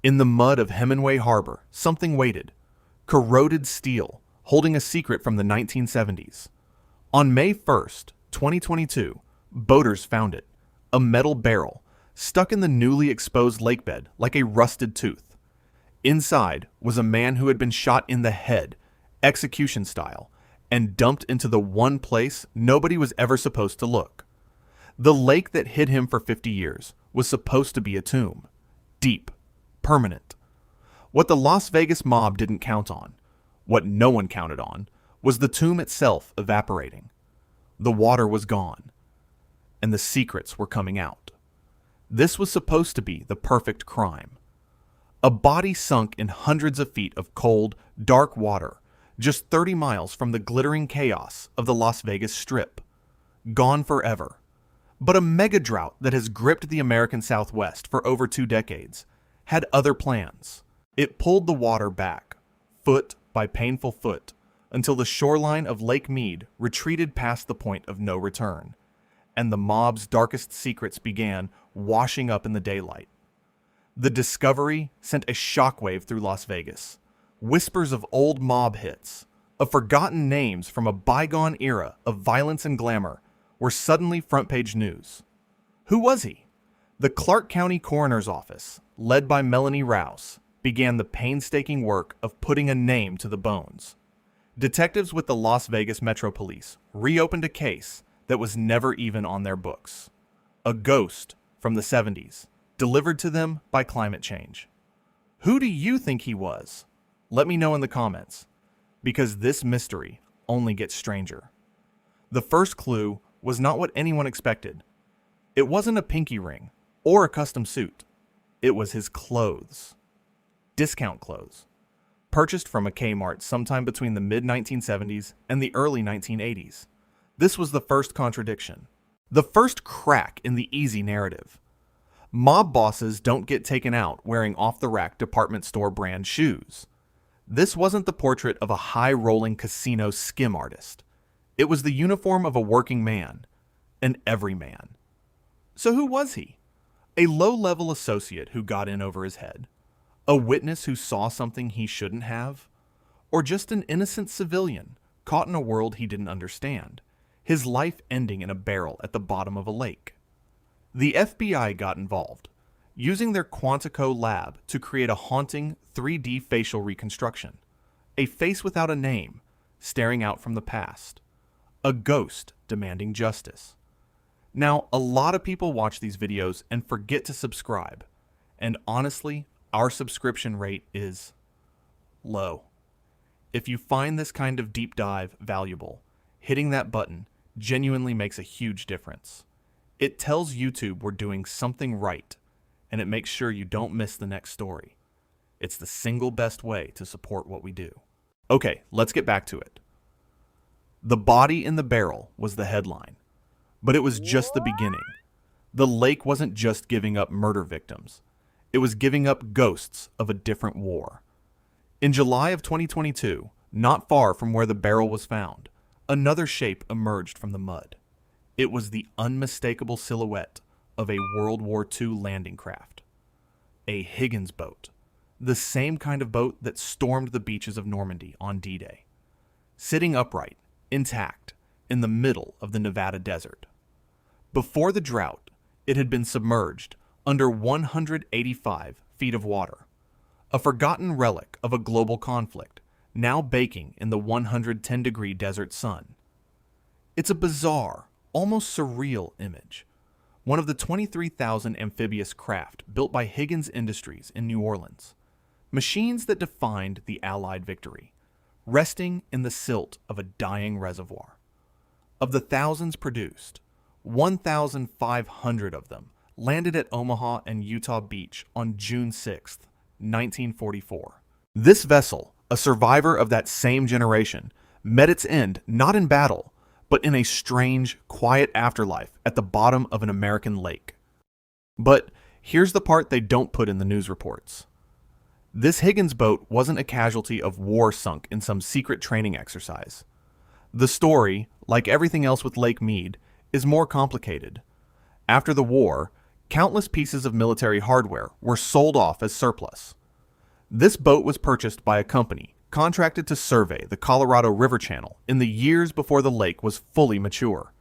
In the mud of Hemenway Harbor, something waited. Corroded steel, holding a secret from the 1970s. On May 1st, 2022, boaters found it. A metal barrel, stuck in the newly exposed lakebed like a rusted tooth. Inside was a man who had been shot in the head, execution style, and dumped into the one place nobody was ever supposed to look. The lake that hid him for 50 years was supposed to be a tomb. Deep. Permanent. What the Las Vegas mob didn't count on, what no one counted on, was the tomb itself evaporating. The water was gone, and the secrets were coming out. This was supposed to be the perfect crime. A body sunk in hundreds of feet of cold, dark water, just 30 miles from the glittering chaos of the Las Vegas Strip. Gone forever. But a megadrought that has gripped the American Southwest for over 2 decades had other plans. It pulled the water back, foot by painful foot, until the shoreline of Lake Mead retreated past the point of no return, and the mob's darkest secrets began washing up in the daylight. The discovery sent a shockwave through Las Vegas. Whispers of old mob hits, of forgotten names from a bygone era of violence and glamour, were suddenly front-page news. Who was he? The Clark County Coroner's Office, led by Melanie Rouse, began the painstaking work of putting a name to the bones. Detectives with the Las Vegas Metro Police reopened a case that was never even on their books. A ghost from the 70s, delivered to them by climate change. Who do you think he was? Let me know in the comments, because this mystery only gets stranger. The first clue was not what anyone expected. It wasn't a pinky ring or a custom suit. It was his clothes. Discount clothes. Purchased from a Kmart sometime between the mid-1970s and the early 1980s. This was the first contradiction. The first crack in the easy narrative. Mob bosses don't get taken out wearing off-the-rack department store brand shoes. This wasn't the portrait of a high-rolling casino skim artist. It was the uniform of a working man, an everyman. So who was he? A low-level associate who got in over his head? A witness who saw something he shouldn't have? Or just an innocent civilian caught in a world he didn't understand, his life ending in a barrel at the bottom of a lake? The FBI got involved, using their Quantico lab to create a haunting 3D facial reconstruction. A face without a name, staring out from the past. A ghost demanding justice. Now, a lot of people watch these videos and forget to subscribe. And honestly, our subscription rate is low. If you find this kind of deep dive valuable, hitting that button genuinely makes a huge difference. It tells YouTube we're doing something right, and it makes sure you don't miss the next story. It's the single best way to support what we do. Okay, let's get back to it. The body in the barrel was the headline, but it was just the beginning. The lake wasn't just giving up murder victims. It was giving up ghosts of a different war. In July of 2022, not far from where the barrel was found, another shape emerged from the mud. It was the unmistakable silhouette of a World War II landing craft. A Higgins boat, the same kind of boat that stormed the beaches of Normandy on D-Day. Sitting upright, intact, in the middle of the Nevada desert. Before the drought, it had been submerged under 185 feet of water. A forgotten relic of a global conflict, now baking in the 110-degree desert sun. It's a bizarre, almost surreal image. One of the 23,000 amphibious craft built by Higgins Industries in New Orleans. Machines that defined the Allied victory, resting in the silt of a dying reservoir. Of the thousands produced, 1,500 of them landed at Omaha and Utah Beach on June 6, 1944. This vessel, a survivor of that same generation, met its end not in battle, but in a strange, quiet afterlife at the bottom of an American lake. But here's the part they don't put in the news reports. This Higgins boat wasn't a casualty of war sunk in some secret training exercise. The story, like everything else with Lake Mead, is more complicated. After the war, Countless pieces of military hardware were sold off as surplus. This boat was purchased by a company contracted to survey the Colorado River Channel in the years before the lake was fully mature.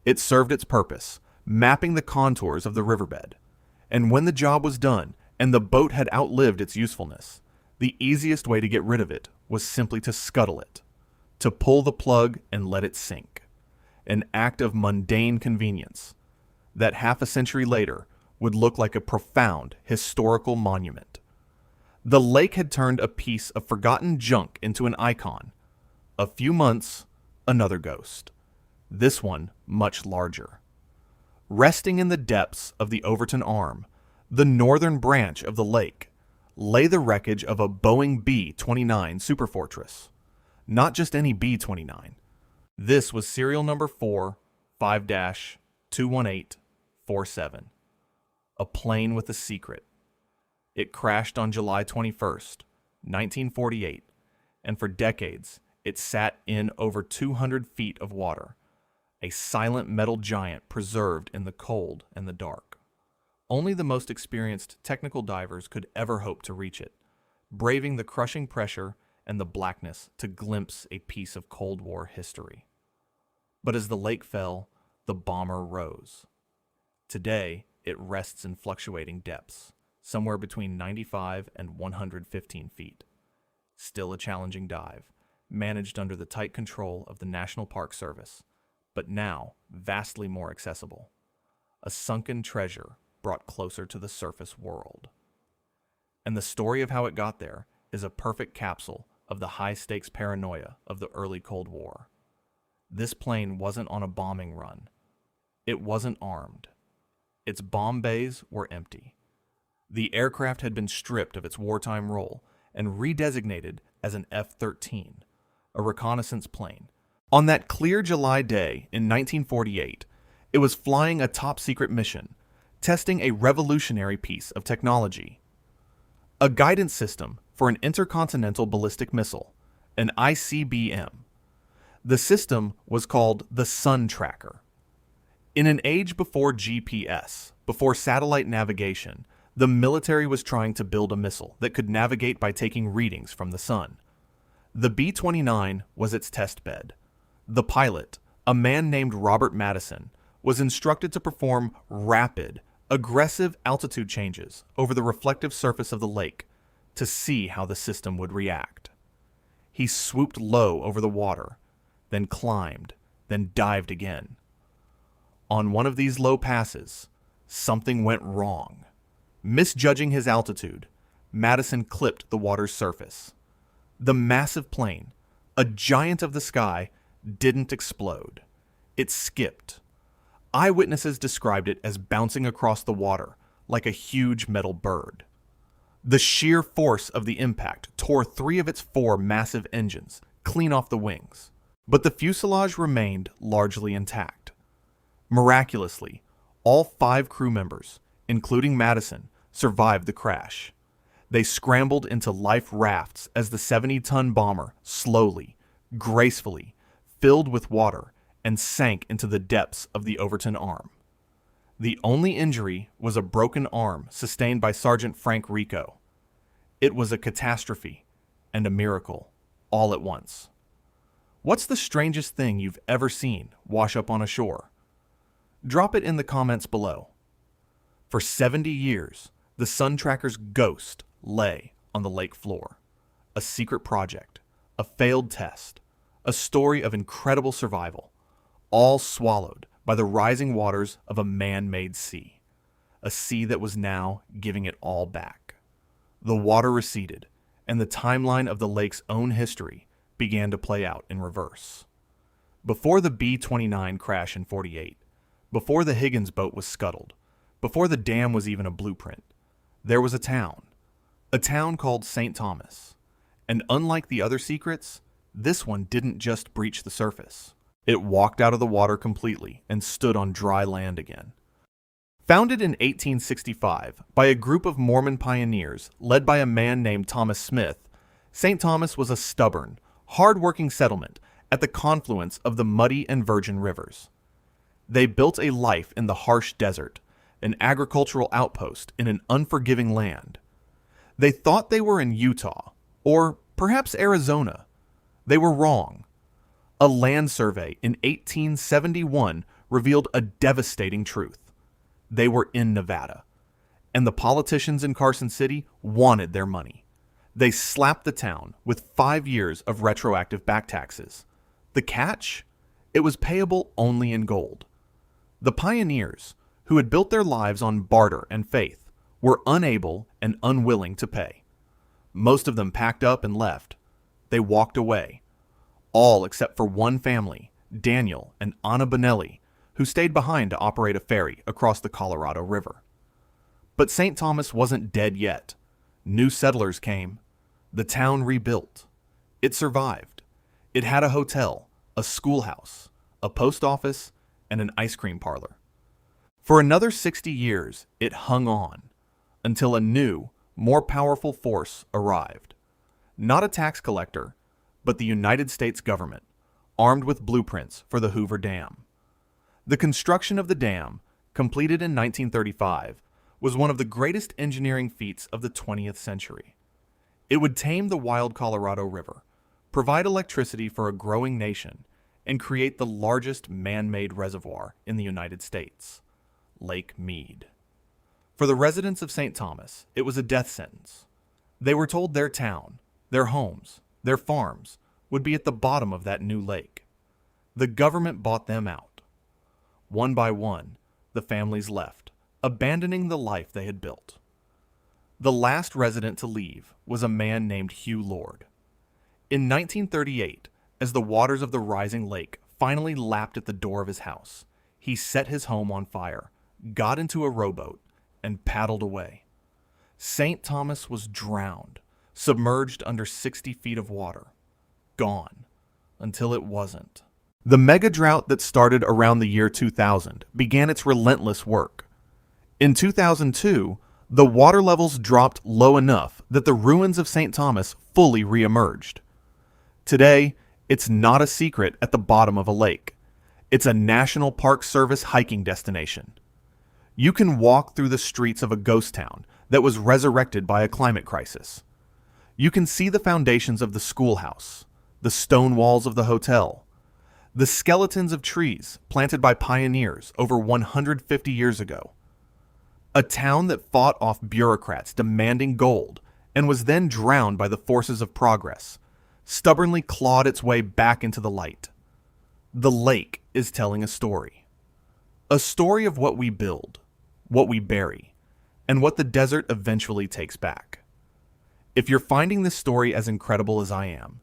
It served its purpose, mapping the contours of the riverbed. And when the job was done and the boat had outlived its usefulness, the easiest way to get rid of it was simply to scuttle it, to pull the plug and let it sink. An act of mundane convenience that half a century later would look like a profound historical monument. The lake had turned a piece of forgotten junk into an icon. A few months, another ghost. This one much larger. Resting in the depths of the Overton Arm, the northern branch of the lake, lay the wreckage of a Boeing B-29 Superfortress. Not just any B-29. This was serial number 4-5-21847. A plane with a secret. It crashed on July 21st, 1948, and for decades it sat in over 200 feet of water, a silent metal giant preserved in the cold and the dark. Only the most experienced technical divers could ever hope to reach it, braving the crushing pressure and the blackness to glimpse a piece of Cold War history. But as the lake fell, the bomber rose. Today, it rests in fluctuating depths, somewhere between 95 and 115 feet. Still a challenging dive, managed under the tight control of the National Park Service, but now vastly more accessible. A sunken treasure brought closer to the surface world. And the story of how it got there is a perfect capsule of the high-stakes paranoia of the early Cold War. This plane wasn't on a bombing run. It wasn't armed. Its bomb bays were empty. The aircraft had been stripped of its wartime role and redesignated as an F-13, a reconnaissance plane. On that clear July day in 1948, it was flying a top-secret mission, testing a revolutionary piece of technology. A guidance system for an intercontinental ballistic missile, an ICBM. The system was called the Sun Tracker. In an age before GPS, before satellite navigation, the military was trying to build a missile that could navigate by taking readings from the sun. The B-29 was its test bed. The pilot, a man named Robert Madison, was instructed to perform rapid, aggressive altitude changes over the reflective surface of the lake to see how the system would react. He swooped low over the water, then climbed, then dived again. On one of these low passes, something went wrong. Misjudging his altitude, Madison clipped the water's surface. The massive plane, a giant of the sky, didn't explode. It skipped. Eyewitnesses described it as bouncing across the water like a huge metal bird. The sheer force of the impact tore 3 of its 4 massive engines clean off the wings, but the fuselage remained largely intact. Miraculously, all 5 crew members, including Madison, survived the crash. They scrambled into life rafts as the 70-ton bomber slowly, gracefully, filled with water and sank into the depths of the Overton Arm. The only injury was a broken arm sustained by Sergeant Frank Rico. It was a catastrophe and a miracle all at once. What's the strangest thing you've ever seen wash up on a shore? Drop it in the comments below. For 70 years, the Sun Tracker's ghost lay on the lake floor. A secret project, a failed test, a story of incredible survival, all swallowed by the rising waters of a man-made sea. A sea that was now giving it all back. The water receded, and the timeline of the lake's own history began to play out in reverse. Before the B-29 crash in '48, before the Higgins boat was scuttled, before the dam was even a blueprint, there was a town called St. Thomas. And unlike the other secrets, this one didn't just breach the surface. It walked out of the water completely and stood on dry land again. Founded in 1865 by a group of Mormon pioneers led by a man named Thomas Smith, St. Thomas was a stubborn, hard-working settlement at the confluence of the Muddy and Virgin rivers. They built a life in the harsh desert, an agricultural outpost in an unforgiving land. They thought they were in Utah, or perhaps Arizona. They were wrong. A land survey in 1871 revealed a devastating truth. They were in Nevada, and the politicians in Carson City wanted their money. They slapped the town with 5 years of retroactive back taxes. The catch? It was payable only in gold. The pioneers, who had built their lives on barter and faith, were unable and unwilling to pay. Most of them packed up and left. They walked away. All except for one family, Daniel and Anna Bonelli, who stayed behind to operate a ferry across the Colorado River. But St. Thomas wasn't dead yet. New settlers came. The town rebuilt. It survived. It had a hotel, a schoolhouse, a post office, and an ice cream parlor. For another 60 years, it hung on, until a new, more powerful force arrived. Not a tax collector, but the United States government, armed with blueprints for the Hoover Dam. The construction of the dam, completed in 1935, was one of the greatest engineering feats of the 20th century. It would tame the wild Colorado River, provide electricity for a growing nation, and create the largest man-made reservoir in the United States, Lake Mead. For the residents of St. Thomas, it was a death sentence. They were told their town, their homes, their farms would be at the bottom of that new lake. The government bought them out. One by one, the families left, abandoning the life they had built. The last resident to leave was a man named Hugh Lord. In 1938, as the waters of the rising lake finally lapped at the door of his house, he set his home on fire, got into a rowboat, and paddled away. St. Thomas was drowned, submerged under 60 feet of water. Gone, until it wasn't. The megadrought that started around the year 2000 began its relentless work. In 2002, the water levels dropped low enough that the ruins of St. Thomas fully re-emerged. Today, it's not a secret at the bottom of a lake. It's a National Park Service hiking destination. You can walk through the streets of a ghost town that was resurrected by a climate crisis. You can see the foundations of the schoolhouse, the stone walls of the hotel, the skeletons of trees planted by pioneers over 150 years ago. A town that fought off bureaucrats demanding gold and was then drowned by the forces of progress, stubbornly clawed its way back into the light. The lake is telling a story. A story of what we build, what we bury, and what the desert eventually takes back. If you're finding this story as incredible as I am,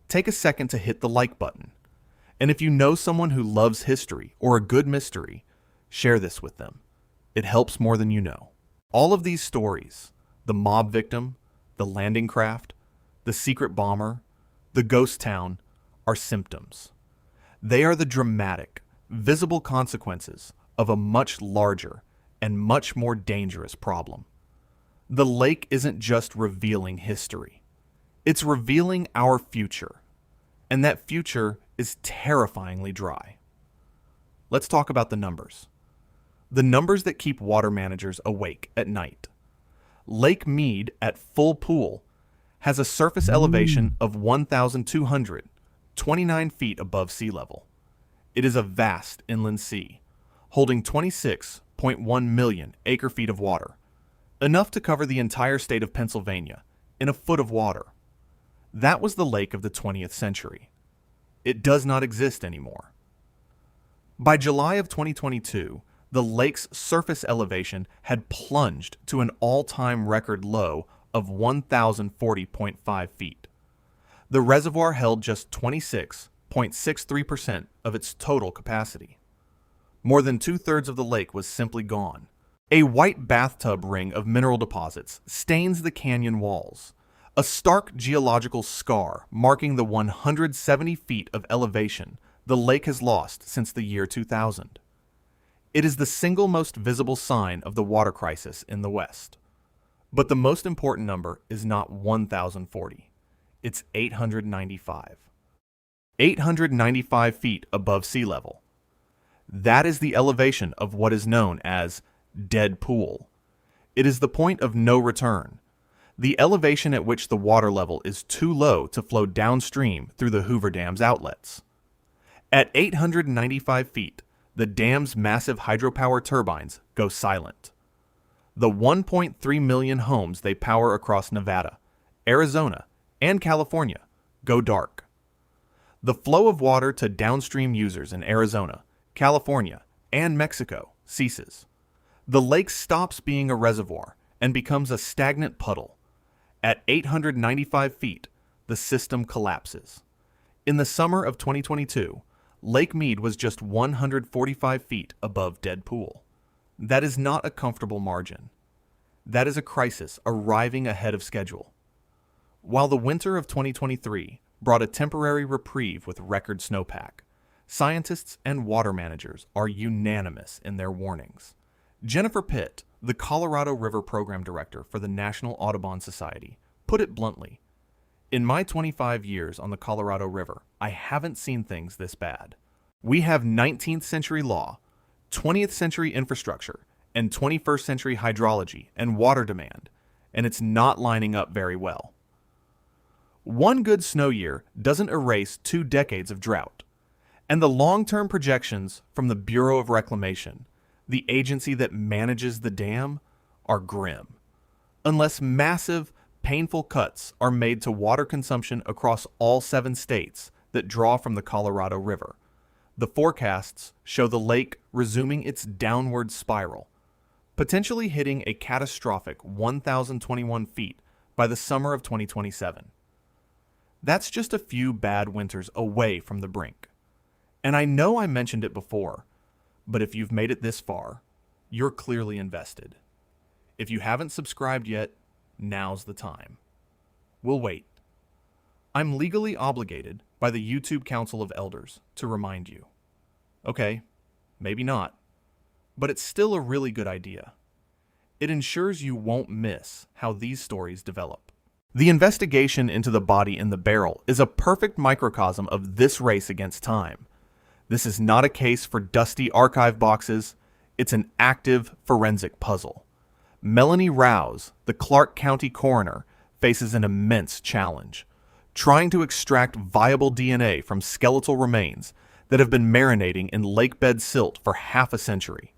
take a second to hit the like button. And if you know someone who loves history or a good mystery, share this with them. It helps more than you know. All of these stories, the mob victim, the landing craft, the secret bomber, the ghost town, are symptoms. They are the dramatic, visible consequences of a much larger and much more dangerous problem. The lake isn't just revealing history. It's revealing our future. And that future is terrifyingly dry. Let's talk about the numbers. The numbers that keep water managers awake at night. Lake Mead at full pool has a surface elevation of 1,229 feet above sea level. It is a vast inland sea, holding 26.1 million acre-feet of water, enough to cover the entire state of Pennsylvania in a foot of water. That was the lake of the 20th century. It does not exist anymore. By July of 2022, the lake's surface elevation had plunged to an all-time record low of 1,040.5 feet. The reservoir held just 26.63% of its total capacity. More than two-thirds of the lake was simply gone. A white bathtub ring of mineral deposits stains the canyon walls, a stark geological scar marking the 170 feet of elevation the lake has lost since the year 2000. It is the single most visible sign of the water crisis in the West. But the most important number is not 1,040. It's 895. 895 feet above sea level. That is the elevation of what is known as dead pool. It is the point of no return. The elevation at which the water level is too low to flow downstream through the Hoover Dam's outlets. At 895 feet, the dam's massive hydropower turbines go silent. The 1.3 million homes they power across Nevada, Arizona, and California go dark. The flow of water to downstream users in Arizona, California, and Mexico ceases. The lake stops being a reservoir and becomes a stagnant puddle. At 895 feet, the system collapses. In the summer of 2022, Lake Mead was just 145 feet above dead pool. That is not a comfortable margin. That is a crisis arriving ahead of schedule. While the winter of 2023 brought a temporary reprieve with record snowpack, scientists and water managers are unanimous in their warnings. Jennifer Pitt, the Colorado River Program Director for the National Audubon Society, put it bluntly, "In my 25 years on the Colorado River, I haven't seen things this bad. We have 19th century law, 20th century infrastructure, and 21st century hydrology and water demand, and it's not lining up very well." One good snow year doesn't erase 2 decades of drought, and the long-term projections from the Bureau of Reclamation, the agency that manages the dam, are grim. Unless massive, painful cuts are made to water consumption across all 7 states that draw from the Colorado River, the forecasts show the lake resuming its downward spiral, potentially hitting a catastrophic 1,021 feet by the summer of 2027. That's just a few bad winters away from the brink. And I know I mentioned it before, but if you've made it this far, you're clearly invested. If you haven't subscribed yet, now's the time. We'll wait. I'm legally obligated by the YouTube Council of Elders to remind you. Okay, maybe not, but it's still a really good idea. It ensures you won't miss how these stories develop. The investigation into the body in the barrel is a perfect microcosm of this race against time. This is not a case for dusty archive boxes, it's an active forensic puzzle. Melanie Rouse, the Clark County coroner, faces an immense challenge, trying to extract viable DNA from skeletal remains that have been marinating in lakebed silt for half a century.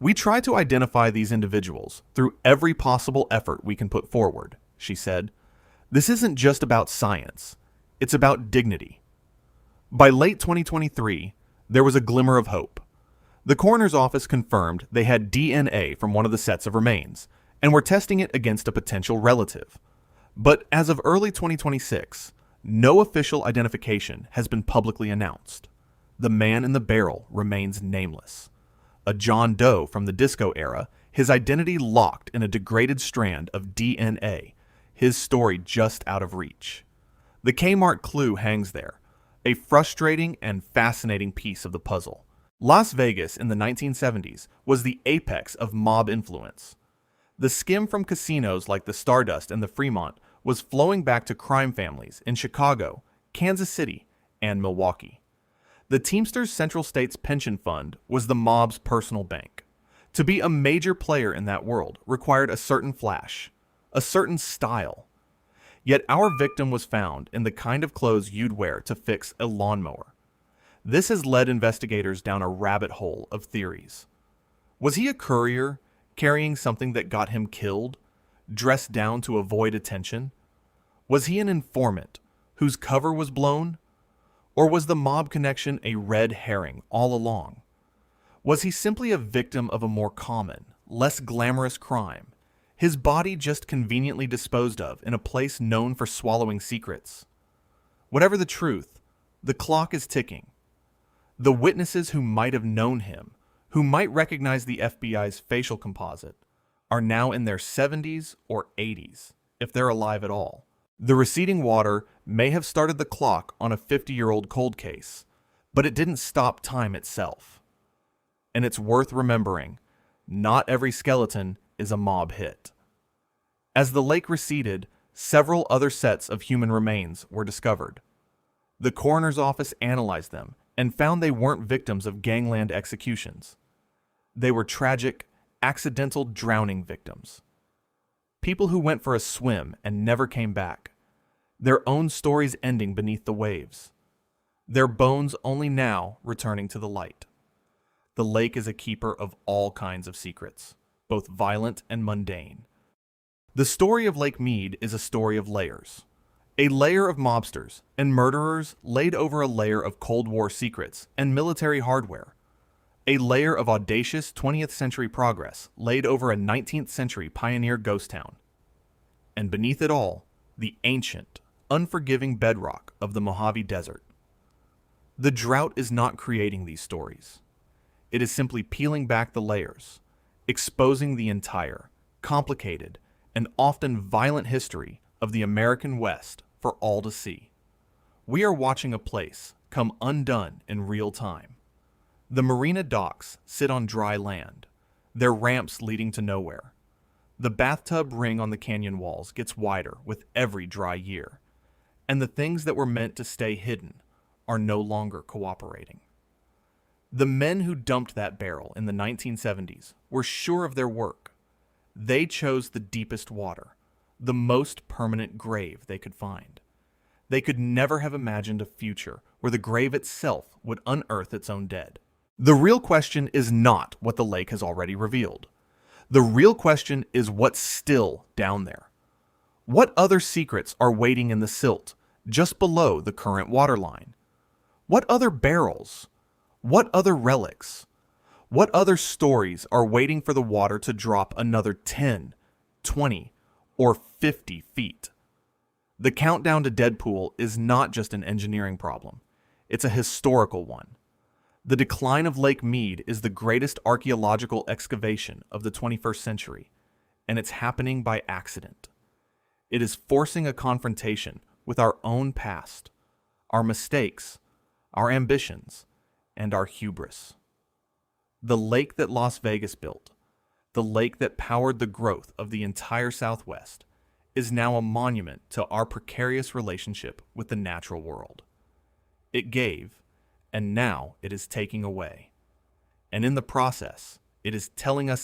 We try to identify these individuals through every possible effort we can put forward, she said. This isn't just about science, it's about dignity. By late 2023, there was a glimmer of hope. The coroner's office confirmed they had DNA from one of the sets of remains and were testing it against a potential relative. But as of early 2026, no official identification has been publicly announced. The man in the barrel remains nameless. A John Doe from the disco era, his identity locked in a degraded strand of DNA, his story just out of reach. The Kmart clue hangs there, a frustrating and fascinating piece of the puzzle. Las Vegas in the 1970s was the apex of mob influence. The skim from casinos like the Stardust and the Fremont was flowing back to crime families in Chicago, Kansas City, and Milwaukee. The Teamsters Central States Pension Fund was the mob's personal bank. To be a major player in that world required a certain flash, a certain style. Yet our victim was found in the kind of clothes you'd wear to fix a lawnmower. This has led investigators down a rabbit hole of theories. Was he a courier, carrying something that got him killed, dressed down to avoid attention? Was he an informant whose cover was blown? Or was the mob connection a red herring all along? Was he simply a victim of a more common, less glamorous crime, his body just conveniently disposed of in a place known for swallowing secrets? Whatever the truth, the clock is ticking. The witnesses who might have known him, who might recognize the FBI's facial composite, are now in their 70s or 80s, if they're alive at all. The receding water may have started the clock on a 50-year-old cold case, but it didn't stop time itself. And it's worth remembering, not every skeleton is a mob hit. As the lake receded, several other sets of human remains were discovered. The coroner's office analyzed them and found they weren't victims of gangland executions. They were tragic accidental drowning victims. People who went for a swim and never came back, their own stories ending beneath the waves, their bones only now returning to the light. The lake is a keeper of all kinds of secrets, both violent and mundane. The story of Lake Mead is a story of layers. A layer of mobsters and murderers laid over a layer of Cold War secrets and military hardware. A layer of audacious 20th century progress laid over a 19th century pioneer ghost town. And beneath it all, the ancient, unforgiving bedrock of the Mojave Desert. The drought is not creating these stories. It is simply peeling back the layers, exposing the entire, complicated, and often violent history of the American West for all to see. We are watching a place come undone in real time. The marina docks sit on dry land, their ramps leading to nowhere. The bathtub ring on the canyon walls gets wider with every dry year, and the things that were meant to stay hidden are no longer cooperating. The men who dumped that barrel in the 1970s were sure of their work. They chose the deepest water, the most permanent grave they could find. They could never have imagined a future where the grave itself would unearth its own dead. The real question is not what the lake has already revealed. The real question is what's still down there. What other secrets are waiting in the silt just below the current waterline? What other barrels? What other relics? What other stories are waiting for the water to drop another 10, 20, or 50 feet? The countdown to Deadpool is not just an engineering problem. It's a historical one. The decline of Lake Mead is the greatest archaeological excavation of the 21st century, and it's happening by accident. It is forcing a confrontation with our own past, our mistakes, our ambitions, and our hubris. The lake that Las Vegas built, the lake that powered the growth of the entire Southwest, is now a monument to our precarious relationship with the natural world. It gave, and now it is taking away. And in the process, it is telling us